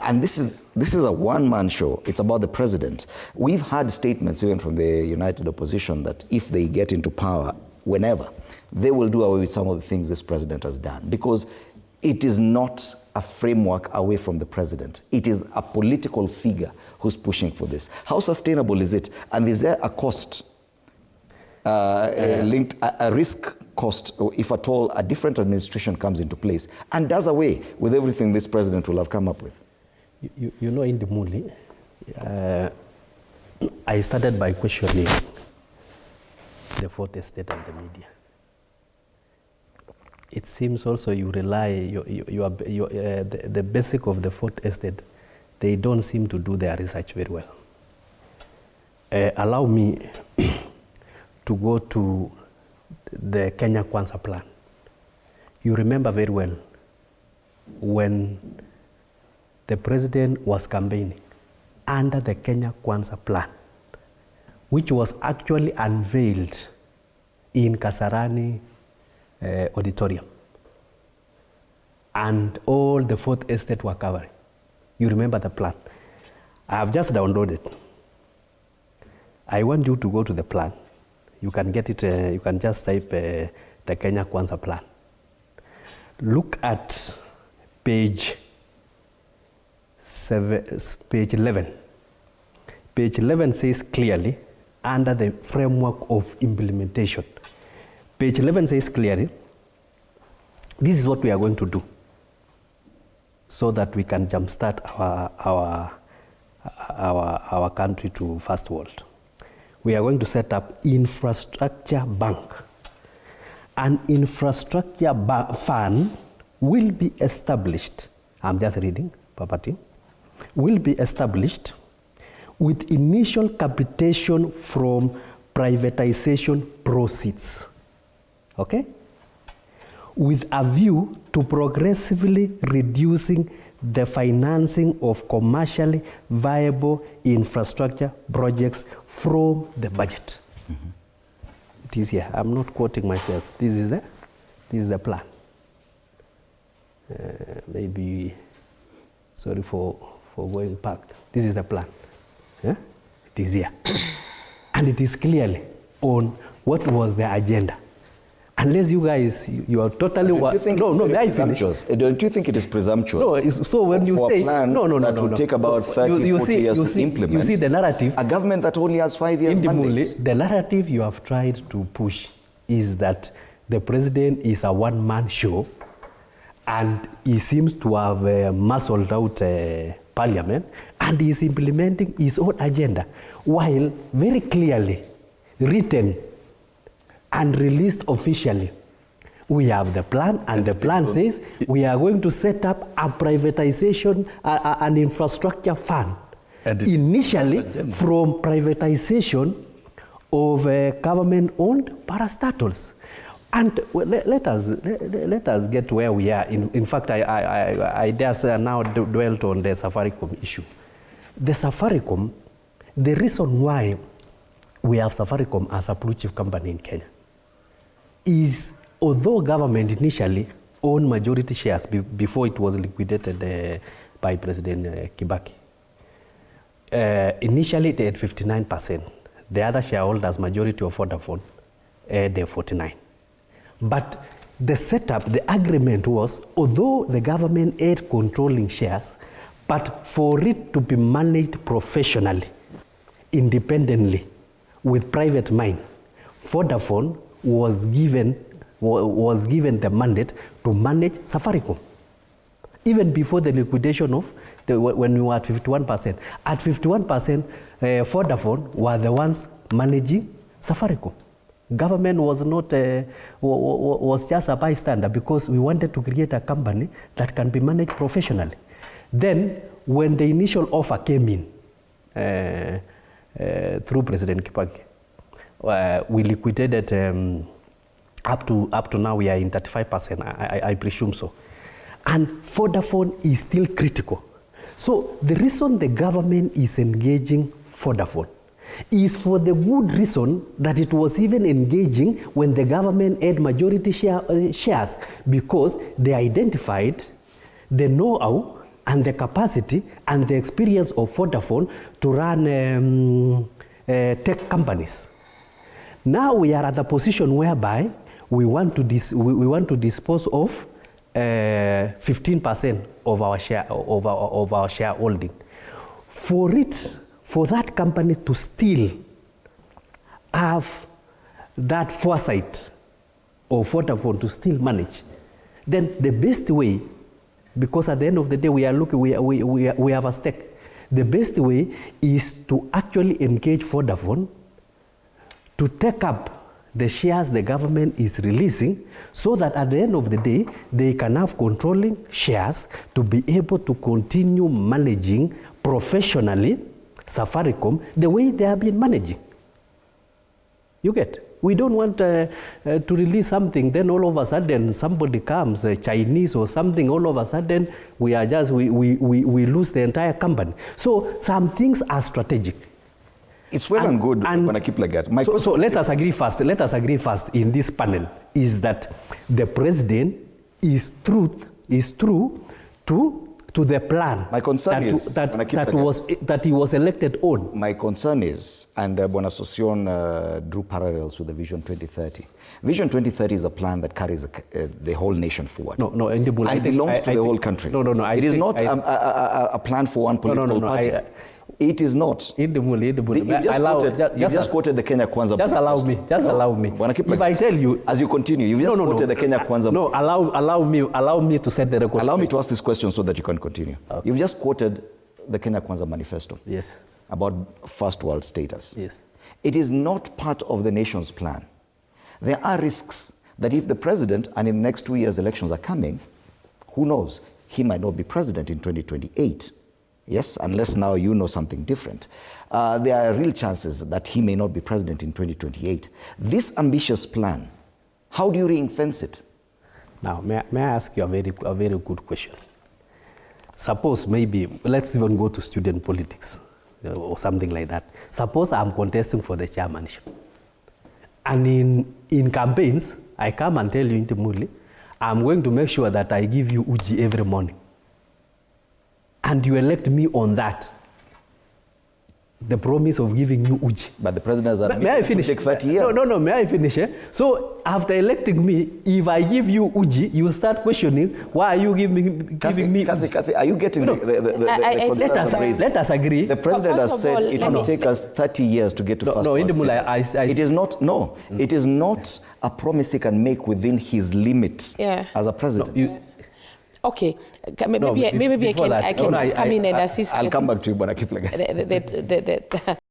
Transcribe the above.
And this is a one-man show. It's about the president. We've had statements even from the United Opposition that if they get into power, whenever, they will do away with some of the things this president has done, because it is not a framework away from the president. It is a political figure who's pushing for this. How sustainable is it? And is there a cost linked, a risk cost, if at all a different administration comes into place and does away with everything this president will have come up with? You know, in the Muli, I started by questioning the fourth estate and the media. It seems also you rely, the basic of the fourth estate, they don't seem to do their research very well. Allow me to go to the Kenya Kwanza plan. You remember very well when the president was campaigning under the Kenya Kwanza plan, which was actually unveiled in Kasarani auditorium, and all the fourth estate were covering. You remember the plan. I have just downloaded. I want you to go to the plan. You can get it, you can just type the Kenya Kwanza plan. Look at page 11. Page 11 says clearly, under the framework of implementation. Page 11 says clearly, this is what we are going to do so that we can jumpstart our country to first world. We are going to set up infrastructure bank. An infrastructure fund will be established. I'm just reading, Papati. Will be established with initial capitation from privatization proceeds. Okay? With a view to progressively reducing the financing of commercially viable infrastructure projects from the budget. Mm-hmm. It is here. I'm not quoting myself. This is the plan. Maybe, sorry for going back. This is the plan. Yeah? It is here. And it is clearly on what was the agenda. Unless you guys, you are totally... Don't you think Don't you think it is presumptuous? No, so when you say... a plan that would take about 30, 40 years to implement. You see the narrative... A government that only has 5 years mandate. The narrative you have tried to push is that the president is a one-man show and he seems to have muscled out parliament and he is implementing his own agenda, while very clearly written and released officially, we have the plan, and the plan says we are going to set up a privatization, an infrastructure fund, initially from privatization of government-owned parastatals. And let us get to where we are. In fact, I dare say now dwelt on the Safaricom issue. The Safaricom, the reason why we have Safaricom as a blue chip company in Kenya is, although government initially owned majority shares before it was liquidated by President Kibaki, initially they had 59%. The other shareholders, majority of Vodafone, they 49%. But the setup, the agreement was, although the government had controlling shares, but for it to be managed professionally, independently, with private mind, Vodafone was given the mandate to manage Safaricom. Even before the liquidation of, when we were at 51%. At 51%, Vodafone were the ones managing Safaricom. Government was not, was just a bystander because we wanted to create a company that can be managed professionally. Then, when the initial offer came in, through President Kibaki, we liquidated up to now we are in 35%, I presume so. And Vodafone is still critical. So the reason the government is engaging Vodafone is for the good reason that it was even engaging when the government had majority shares, because they identified the know-how and the capacity and the experience of Vodafone to run tech companies. Now we are at the position whereby we want to dispose of 15% of our share of our shareholding. For that company to still have that foresight of Vodafone to still manage, then the best way, because at the end of the day we are looking, we have a stake. The best way is to actually engage Vodafone to take up the shares the government is releasing, so that at the end of the day they can have controlling shares to be able to continue managing professionally Safaricom the way they have been managing. You get? We don't want to release something, then all of a sudden somebody comes, Chinese or something, all of a sudden we lose the entire company. So some things are strategic. It's well and good, Kiplagat. So let us agree first. Let us agree first in this panel is that the president is true to the plan. My concern is that he was elected on. My concern is, and Bwana Sossion drew parallels with the Vision 2030. Vision 2030 is a plan that carries the whole nation forward. No, and belongs to the whole country. No. It is not a plan for one political party. It is not. You just quoted the Kenya Kwanza. Just allow me. If I tell you, as you continue, you've just quoted the Kenya Kwanza. No, allow me to set the record. Allow me to ask this question so that you can continue. Okay. You've just quoted the Kenya Kwanza manifesto. Yes. About first world status. Yes. It is not part of the nation's plan. There are risks that if the president, and in the next 2 years elections are coming, who knows, he might not be president in 2028. Yes, unless now you know something different. There are real chances that he may not be president in 2028. This ambitious plan, how do you ring-fence it? Now, may I ask you a very good question? Suppose maybe, let's even go to student politics or something like that. Suppose I'm contesting for the chairmanship. And in campaigns, I come and tell you intimately, I'm going to make sure that I give you uji every morning. And you elect me on that, the promise of giving you uji. But the president has admitted may I finish? It will take 30 years. No, may I finish? So after electing me, if I give you uji, you start questioning, why are you giving me Kathy, are you getting the concerns I'm raising? Let us agree. The president has said it will take us 30 years to get to first world status. It is not, it is not a promise he can make within his limit as a president. Okay, maybe I can come in and assist. I'll come back to you, Bwana Kiplagat.